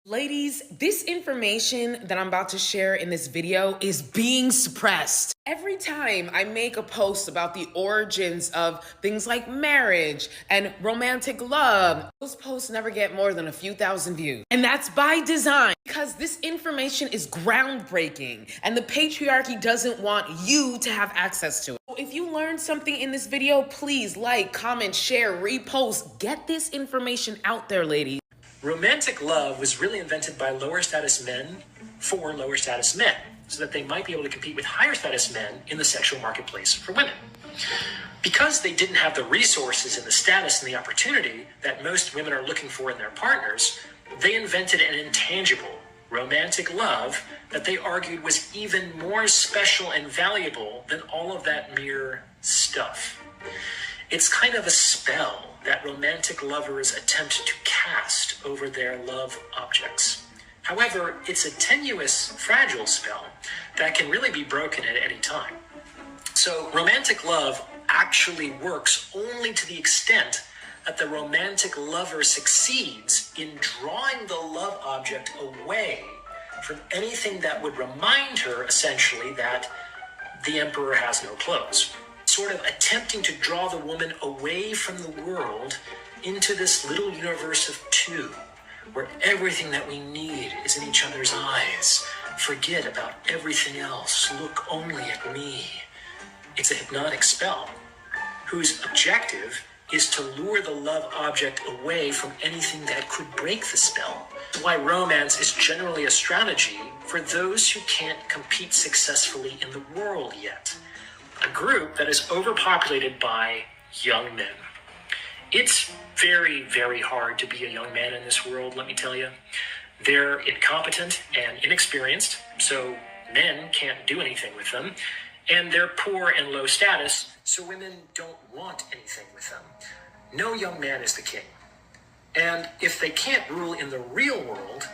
Ladies, this information that I'm about to share in this video is being suppressed. Every time I make a post about the origins of things like marriage and romantic love, those posts never get more than a few thousand views. And that's by design, because this information is groundbreaking and the patriarchy doesn't want you to have access to it. So if you learned something in this video, please like, comment, share, repost. Get this information out there, ladies. Romantic love was really invented by lower status men for lower status men, so that they might be able to compete with higher status men in the sexual marketplace for women. Because they didn't have the resources and the status and the opportunity that most women are looking for in their partners, they invented an intangible, romantic love that they argued was even more special and valuable than all of that mere stuff. It's kind of a spell that romantic lovers attempt to cast over their love objects. However, it's a tenuous, fragile spell that can really be broken at any time. So romantic love actually works only to the extent that the romantic lover succeeds in drawing the love object away from anything that would remind her, essentially, that the emperor has no clothes. Sort of attempting to draw the woman away from the world into this little universe of two, where everything that we need is in each other's eyes. Forget about everything else. Look only at me. It's a hypnotic spell whose objective is to lure the love object away from anything that could break the spell. That's why romance is generally a strategy for those who can't compete successfully in the world yet. A group that is overpopulated by young men. It's very, very hard to be a young man in this world, let me tell you. They're incompetent and inexperienced, so men can't do anything with them. And they're poor and low status, so women don't want anything with them. No young man is the king. And if they can't rule in the real world,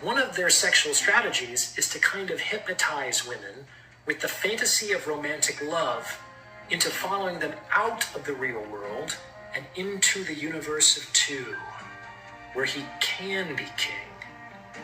one of their sexual strategies is to kind of hypnotize women with the fantasy of romantic love into following them out of the real world and into the universe of two, where he can be king.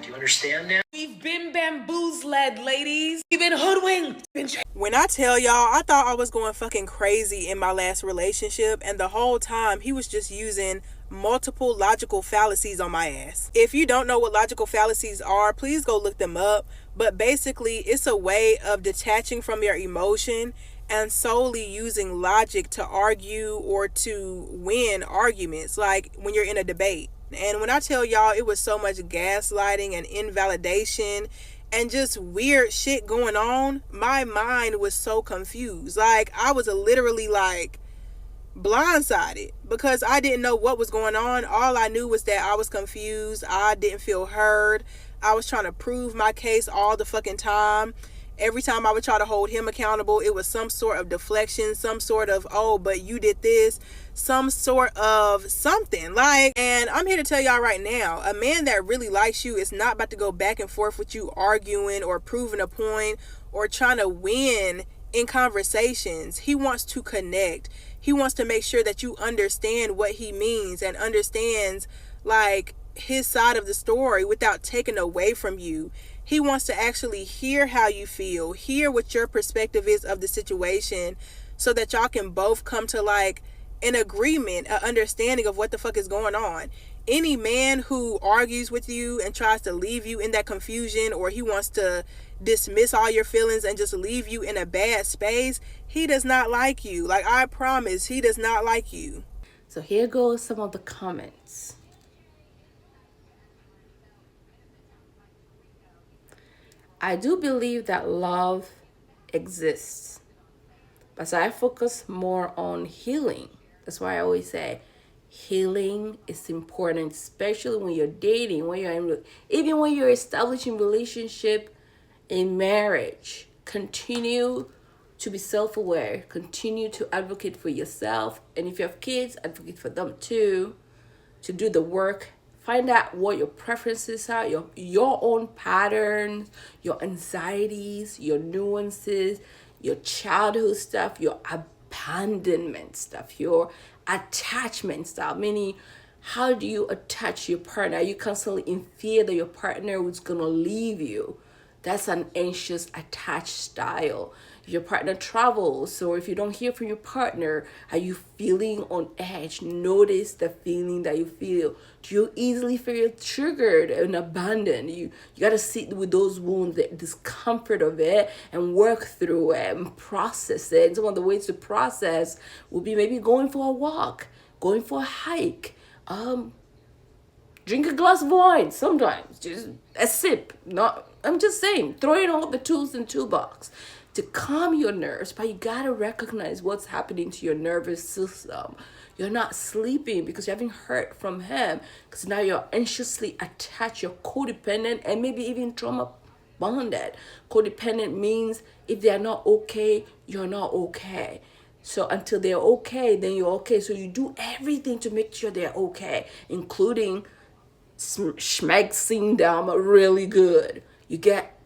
Do you understand now? We've been bamboozled, ladies. We've been hoodwinked. When I tell y'all, I thought I was going fucking crazy in my last relationship, and the whole time he was just using multiple logical fallacies on my ass. If you don't know what logical fallacies are, please go look them up. But basically, it's a way of detaching from your emotion and solely using logic to argue or to win arguments, like when you're in a debate. And when I tell y'all, it was so much gaslighting and invalidation and just weird shit going on, my mind was so confused. Like, I was literally like blindsided because I didn't know what was going on. All I knew was that I was confused. I didn't feel heard. I was trying to prove my case all the fucking time. Every time I would try to hold him accountable, it was some sort of deflection, some sort of, oh, but you did this, some sort of something. And I'm here to tell y'all right now, a man that really likes you is not about to go back and forth with you arguing or proving a point or trying to win in conversations. He wants to connect. He wants to make sure that you understand what he means and understands his side of the story without taking away from you. He wants to actually hear how you feel, hear what your perspective is of the situation, so that y'all can both come to an agreement, an understanding of what the fuck is going on. Any man who argues with you and tries to leave you in that confusion, or he wants to dismiss all your feelings and just leave you in a bad space, he does not like you. I promise, he does not like you. So here goes some of the comments. I do believe that love exists, but I focus more on healing. That's why I always say healing is important, especially when you're dating, even when you're establishing relationship in marriage. Continue to be self-aware, continue to advocate for yourself, and if you have kids, advocate for them too, to do the work. Find out what your preferences are, your own patterns, your anxieties, your nuances, your childhood stuff, your abandonment stuff, your attachment stuff, meaning How do you attach your partner? Are you constantly in fear that your partner is gonna leave you? That's an anxious attached style. If your partner travels, or if you don't hear from your partner, are you feeling on edge? Notice the feeling that you feel. Do you easily feel triggered and abandoned? You gotta sit with those wounds, the discomfort of it, and work through it and process it. And some of the ways to process would be maybe going for a walk, going for a hike, drink a glass of wine sometimes, just a sip. Not, I'm just saying, throwing all the tools in toolbox to calm your nerves, but you gotta recognize what's happening to your nervous system. You're not sleeping because you haven't heard from him, because now you're anxiously attached, you're codependent, and maybe even trauma bonded. Codependent means if they're not okay, you're not okay. So until they're okay, then you're okay. So you do everything to make sure they're okay, including schmexing them really good. You get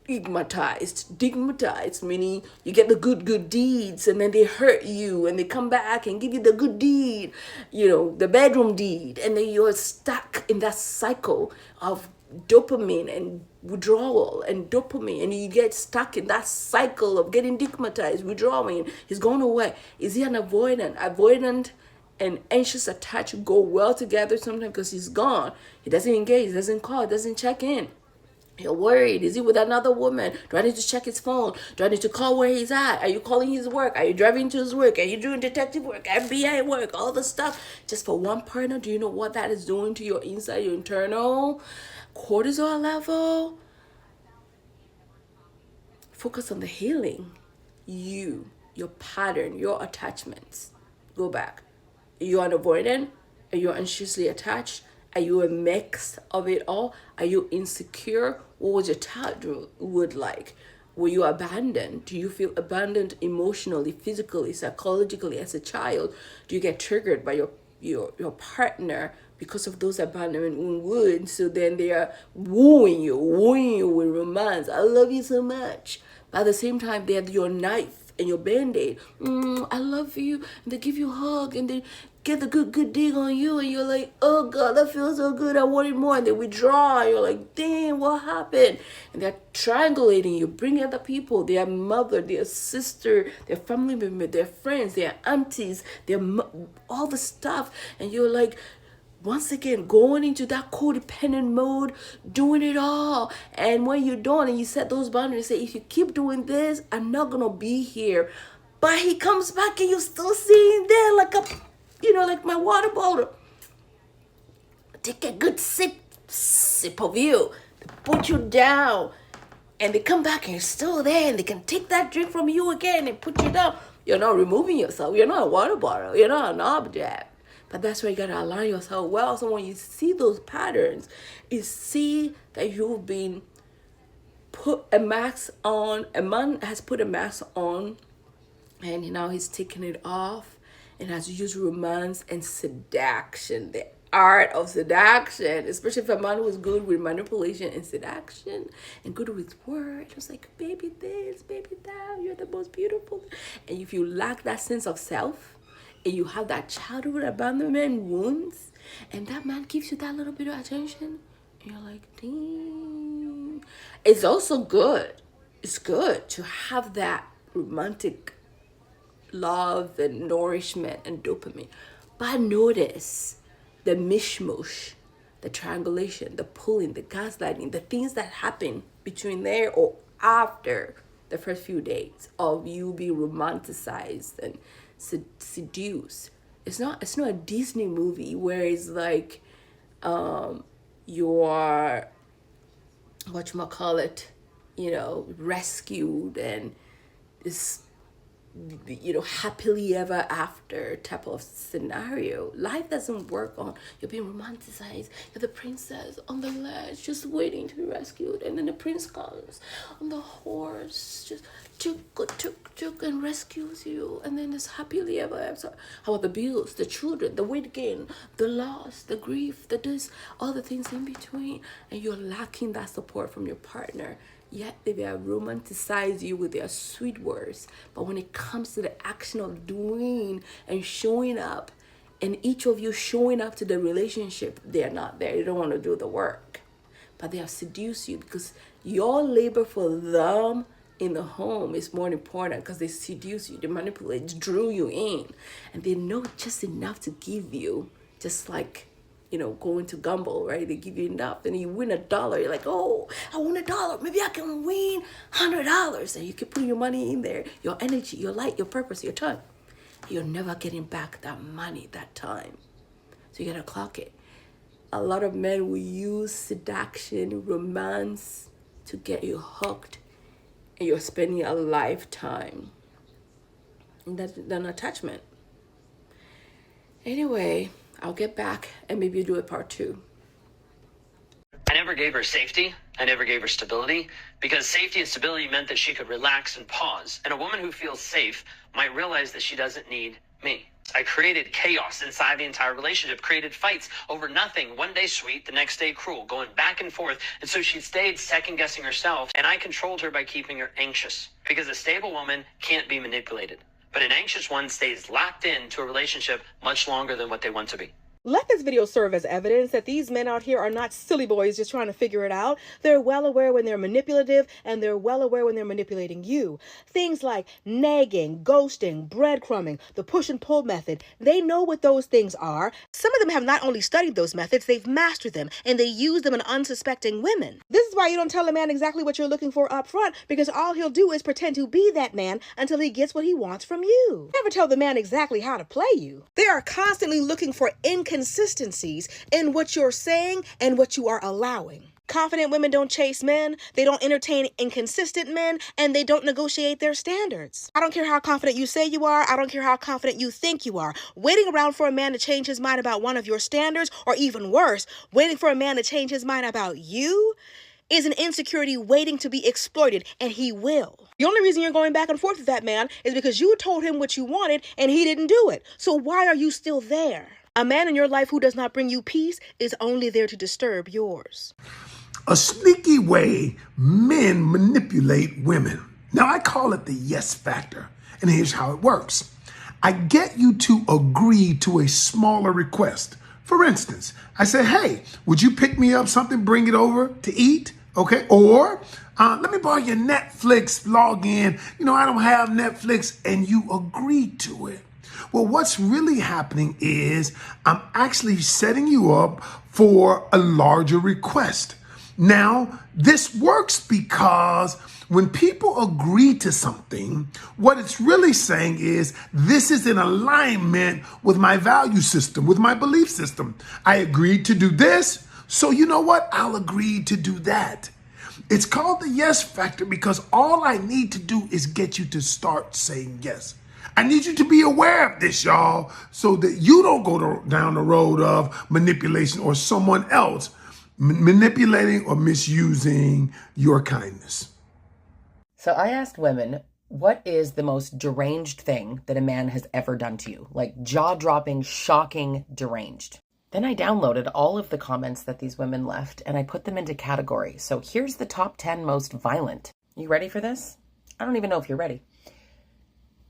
stigmatized meaning you get the good deeds, and then they hurt you and they come back and give you the good deed, the bedroom deed, and then you're stuck in that cycle of dopamine and withdrawal and dopamine, and you get stuck in that cycle of getting stigmatized, withdrawing. He's going away. Is he an avoidant and anxious attached go well together sometimes, because he's gone. He doesn't engage, doesn't call, doesn't check in. You're worried. Is he with another woman? Do I need to check his phone? Do I need to call where he's at? Are you calling his work? Are you driving to his work? Are you doing detective work, FBI work, all the stuff just for one partner? Do you know what that is doing to your inside, your internal cortisol level? Focus on the healing. Your pattern, your attachments. Go back. Are you an avoidant? Are you anxiously attached? Are you a mix of it all? Are you insecure? What was your childhood like? Were you abandoned? Do you feel abandoned emotionally, physically, psychologically as a child? Do you get triggered by your partner because of those abandonment wounds? So then they are wooing you with romance. I love you so much. But at the same time, they're your knife and your band-aid. I love you. And they give you a hug and they get the good dig on you, and you're like, oh God, that feels so good, I want it more. And they withdraw, and you're like, damn, what happened? And they're triangulating you, bring other people, their mother, their sister, their family member, their friends, their aunties, all the stuff. And you're like, once again, going into that codependent mode, doing it all. And when you're done and you set those boundaries, say, if you keep doing this, I'm not going to be here. But he comes back and you're still sitting there like like my water bottle. Take a good sip of you. They put you down. And they come back and you're still there. And they can take that drink from you again and put you down. You're not removing yourself. You're not a water bottle. You're not an object. But that's where you got to align yourself well. So when you see those patterns, you see that you've been put a mask on. A man has put a mask on, and now he's taking it off and has used romance and seduction. The art of seduction, especially if a man who's good with manipulation and seduction and good with words. Just like, baby this, baby that, you're the most beautiful. And if you lack that sense of self, and you have that childhood abandonment wounds, and that man gives you that little bit of attention, and you're like, dang. It's also good. It's good to have that romantic love and nourishment and dopamine. But notice the mishmash, the triangulation, the pulling, the gaslighting, the things that happen between there or after the first few days of you being romanticized and seduced. It's not a Disney movie where it's like you're whatchamacallit, rescued and this happily ever after type of scenario. Life doesn't work on you're being romanticized. You're the princess on the ledge just waiting to be rescued, and then the prince comes on the horse, just tuk and rescues you, and then it's happily ever after. How about the bills, the children, the weight gain, the loss, the grief, the this, all the things in between, and you're lacking that support from your partner. Yet they will romanticize you with their sweet words. But when it comes to the action of doing and showing up And each of you showing up to the relationship, they're not there. They don't want to do the work. But they have seduced you because your labor for them in the home is more important because they seduce you, they manipulate, drew you in. And they know just enough to give you, just like, going to Gumball, right? They give you enough and you win $1. You're like, oh, I won $1. Maybe I can win $100. And you keep putting your money in there, your energy, your light, your purpose, your time. You're never getting back that money, that time. So you gotta clock it. A lot of men will use seduction, romance to get you hooked. And you're spending a lifetime in that attachment. Anyway, I'll get back and maybe do a part 2. I never gave her safety. I never gave her stability, because safety and stability meant that she could relax and pause. And a woman who feels safe might realize that she doesn't need me. I created chaos inside the entire relationship, created fights over nothing. One day sweet, the next day cruel, going back and forth. And so she stayed second guessing herself, and I controlled her by keeping her anxious, because a stable woman can't be manipulated. But an anxious one stays locked into a relationship much longer than what they want to be. Let this video serve as evidence that these men out here are not silly boys just trying to figure it out. They're well aware when they're manipulative, and they're well aware when they're manipulating you. Things like nagging, ghosting, breadcrumbing, the push and pull method. They know what those things are. Some of them have not only studied those methods, they've mastered them, and they use them on unsuspecting women. This is why you don't tell a man exactly what you're looking for up front, because all he'll do is pretend to be that man until he gets what he wants from you. Never tell the man exactly how to play you. They are constantly looking for inconsistencies in what you're saying and what you are allowing. Confident women don't chase men, they don't entertain inconsistent men, and they don't negotiate their standards. I don't care how confident you say you are, I don't care how confident you think you are. Waiting around for a man to change his mind about one of your standards, or even worse, waiting for a man to change his mind about you, is an insecurity waiting to be exploited, and he will. The only reason you're going back and forth with that man is because you told him what you wanted and he didn't do it. So why are you still there? A man in your life who does not bring you peace is only there to disturb yours. A sneaky way men manipulate women. Now, I call it the yes factor, and here's how it works. I get you to agree to a smaller request. For instance, I say, hey, would you pick me up something, bring it over to eat? Okay. Or let me borrow your Netflix login. I don't have Netflix, and you agree to it. Well, what's really happening is I'm actually setting you up for a larger request. Now, this works because when people agree to something, what it's really saying is this is in alignment with my value system, with my belief system. I agreed to do this, so you know what? I'll agree to do that. It's called the yes factor because all I need to do is get you to start saying yes. I need you to be aware of this, y'all, so that you don't go down the road of manipulation or someone else manipulating or misusing your kindness. So I asked women, what is the most deranged thing that a man has ever done to you? Like jaw-dropping, shocking, deranged. Then I downloaded all of the comments that these women left and I put them into categories. So here's the top 10 most violent. You ready for this? I don't even know if you're ready.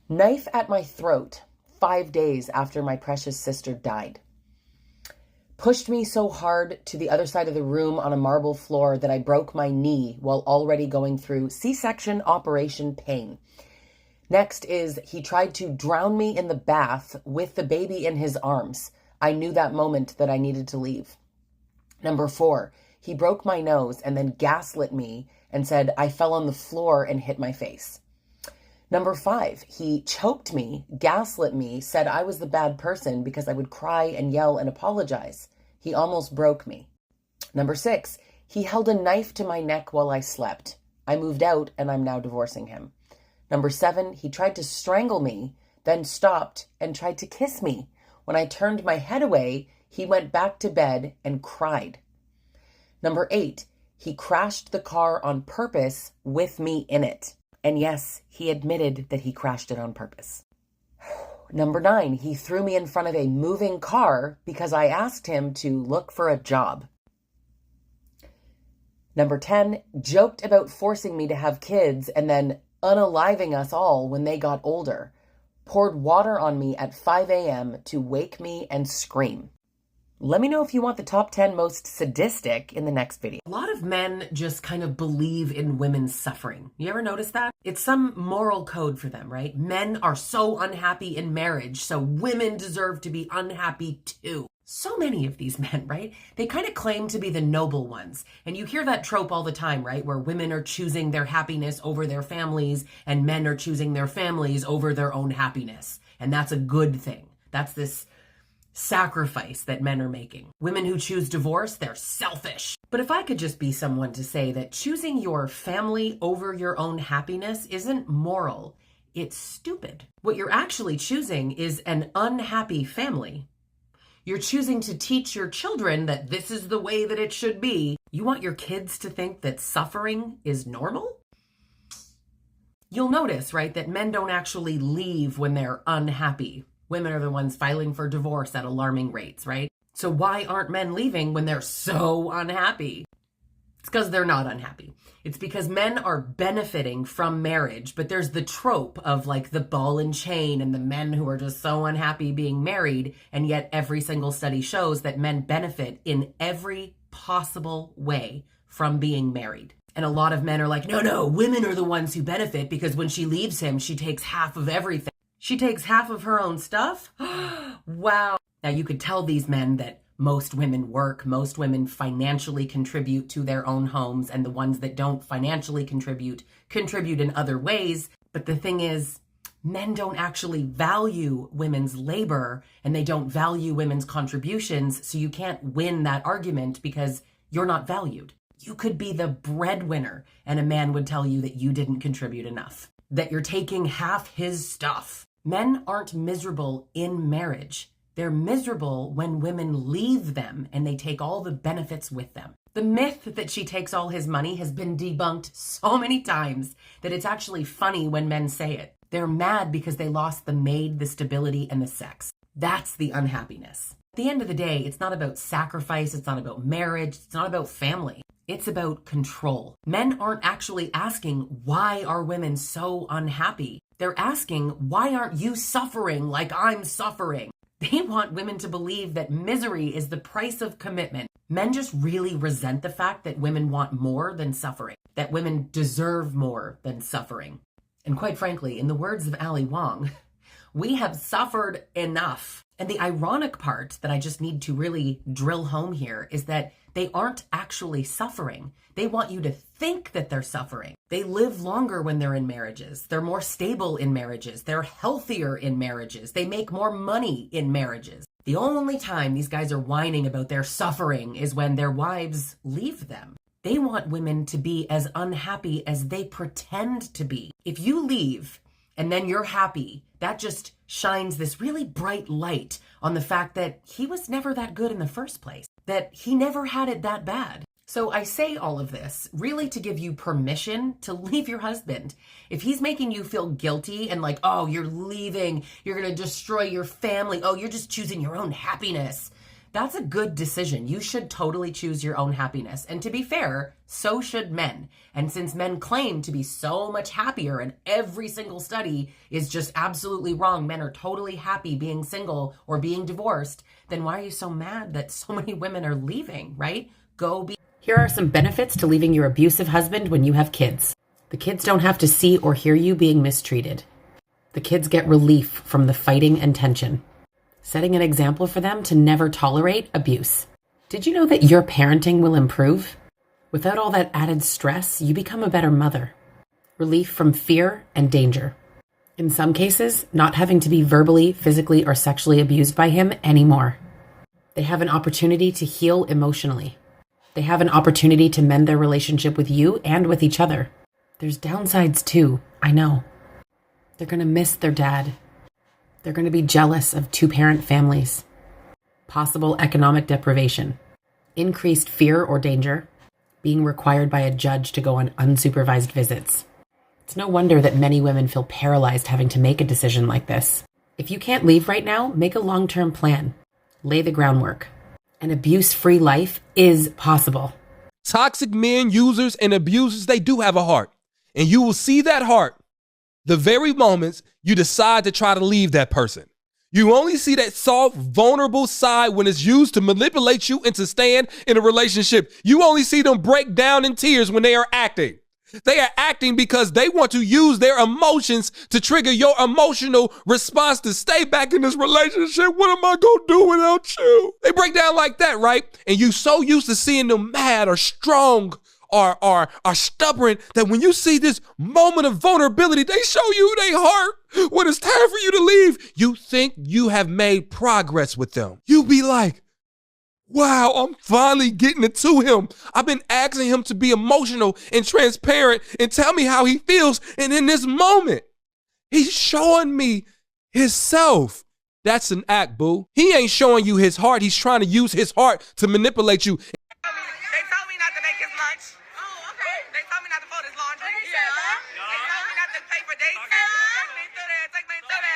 Knife at my throat 5 days after my precious sister died. Pushed me so hard to the other side of the room on a marble floor that I broke my knee while already going through C-section operation pain. Next is he tried to drown me in the bath with the baby in his arms. I knew that moment that I needed to leave. Number 4, he broke my nose and then gaslit me and said I fell on the floor and hit my face. Number 5, he choked me, gaslit me, said I was the bad person because I would cry and yell and apologize. He almost broke me. Number 6, he held a knife to my neck while I slept. I moved out and I'm now divorcing him. Number 7, he tried to strangle me, then stopped and tried to kiss me. When I turned my head away, he went back to bed and cried. Number 8, he crashed the car on purpose with me in it. And yes, he admitted that he crashed it on purpose. Number 9, he threw me in front of a moving car because I asked him to look for a job. Number 10, joked about forcing me to have kids and then unaliving us all when they got older. poured water on me at 5 a.m. to wake me and scream. Let me know if you want the top 10 most sadistic in the next video. A lot of men just kind of believe in women's suffering. You ever notice that? It's some moral code for them, right? Men are so unhappy in marriage, so women deserve to be unhappy too. So many of these men, right? They kind of claim to be the noble ones. And you hear that trope all the time, right? Where women are choosing their happiness over their families and men are choosing their families over their own happiness. And that's a good thing. That's this sacrifice that men are making. Women who choose divorce, they're selfish. But if I could just be someone to say that choosing your family over your own happiness isn't moral, it's stupid. What you're actually choosing is an unhappy family. You're choosing to teach your children that this is the way that it should be. You want your kids to think that suffering is normal? You'll notice, right, that men don't actually leave when they're unhappy. Women are the ones filing for divorce at alarming rates, right? So why aren't men leaving when they're so unhappy? It's because they're not unhappy. It's because men are benefiting from marriage, but there's the trope of like the ball and chain and the men who are just so unhappy being married, and yet every single study shows that men benefit in every possible way from being married. And a lot of men are like, no, women are the ones who benefit because when she leaves him, she takes half of everything. She takes half of her own stuff? Wow. Now you could tell these men that most women work, most women financially contribute to their own homes, and the ones that don't financially contribute in other ways. But the thing is, men don't actually value women's labor and they don't value women's contributions. So you can't win that argument because you're not valued. You could be the breadwinner and a man would tell you that you didn't contribute enough, that you're taking half his stuff. Men aren't miserable in marriage. They're miserable when women leave them and they take all the benefits with them. The myth that she takes all his money has been debunked so many times that it's actually funny when men say it. They're mad because they lost the maid, the stability, and the sex. That's the unhappiness. At the end of the day, it's not about sacrifice. It's not about marriage. It's not about family. It's about control. Men aren't actually asking, why are women so unhappy? They're asking, why aren't you suffering like I'm suffering? They want women to believe that misery is the price of commitment. Men just really resent the fact that women want more than suffering, that women deserve more than suffering. And quite frankly, in the words of Ali Wong, we have suffered enough. And the ironic part that I just need to really drill home here is that they aren't actually suffering. They want you to think that they're suffering. They live longer when they're in marriages. They're more stable in marriages. They're healthier in marriages. They make more money in marriages. The only time these guys are whining about their suffering is when their wives leave them. They want women to be as unhappy as they pretend to be. If you leave and then you're happy, that just shines this really bright light on the fact that he was never that good in the first place, that he never had it that bad. So I say all of this really to give you permission to leave your husband. If he's making you feel guilty and like, oh, you're leaving, you're going to destroy your family, oh, you're just choosing your own happiness, that's a good decision. You should totally choose your own happiness. And to be fair, so should men. And since men claim to be so much happier and every single study is just absolutely wrong, men are totally happy being single or being divorced, then why are you so mad that so many women are leaving, right? Here are some benefits to leaving your abusive husband when you have kids. The kids don't have to see or hear you being mistreated. The kids get relief from the fighting and tension, setting an example for them to never tolerate abuse. Did you know that your parenting will improve? Without all that added stress, you become a better mother. Relief from fear and danger. In some cases, not having to be verbally, physically, or sexually abused by him anymore. They have an opportunity to heal emotionally. They have an opportunity to mend their relationship with you and with each other. There's downsides too, I know. They're going to miss their dad. They're going to be jealous of two-parent families. Possible economic deprivation. Increased fear or danger. Being required by a judge to go on unsupervised visits. It's no wonder that many women feel paralyzed having to make a decision like this. If you can't leave right now, make a long-term plan. Lay the groundwork. An abuse-free life is possible. Toxic men, users, and abusers, they do have a heart. And you will see that heart the very moments you decide to try to leave that person. You only see that soft, vulnerable side when it's used to manipulate you into staying in a relationship. You only see them break down in tears when they are acting. They are acting because they want to use their emotions to trigger your emotional response to stay back in this relationship. What am I going to do without you? They break down like that, right? And you so used to seeing them mad or strong or stubborn that when you see this moment of vulnerability, they show you their heart when it's time for you to leave. You think you have made progress with them. You be like, wow, I'm finally getting it to him. I've been asking him to be emotional and transparent and tell me how he feels. And in this moment, he's showing me himself. That's an act, boo. He ain't showing you his heart. He's trying to use his heart to manipulate you. They told me not to make his lunch. Oh, okay. They told me not to fold his laundry. Yeah. They told me not to pay for dates. Okay. Take me through there. Take me through there.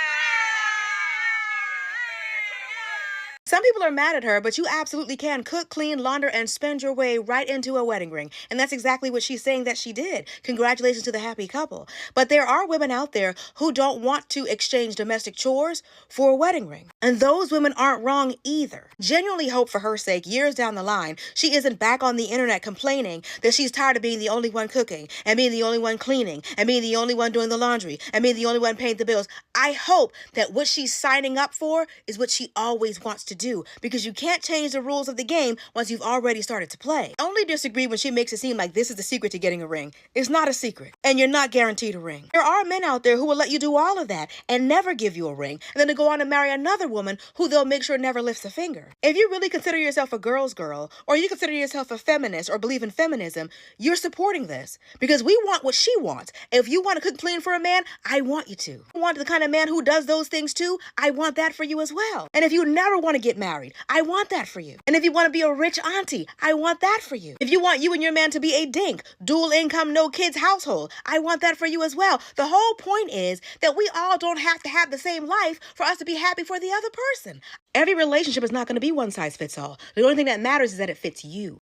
Some people are mad at her, but you absolutely can cook, clean, launder, and spend your way right into a wedding ring. And that's exactly what she's saying that she did. Congratulations to the happy couple. But there are women out there who don't want to exchange domestic chores for a wedding ring. And those women aren't wrong either. Genuinely hope for her sake, years down the line, she isn't back on the internet complaining that she's tired of being the only one cooking, and being the only one cleaning, and being the only one doing the laundry, and being the only one paying the bills. I hope that what she's signing up for is what she always wants to do, because you can't change the rules of the game once you've already started to play. I only disagree when she makes it seem like this is the secret to getting a ring. It's not a secret, and you're not guaranteed a ring. There are men out there who will let you do all of that and never give you a ring, and then to go on and marry another woman who they'll make sure never lifts a finger. If you really consider yourself a girl's girl, or you consider yourself a feminist or believe in feminism, you're supporting this, because we want what she wants. If you want to cook clean for a man, I want you to. If you want the kind of man who does those things too, I want that for you as well. And if you never want to get married, I want that for you. And if you want to be a rich auntie, I want that for you. If you want you and your man to be a dink, dual income, no kids household, I want that for you as well. The whole point is that we all don't have to have the same life for us to be happy for the other person. Every relationship is not going to be one size fits all. The only thing that matters is that it fits you.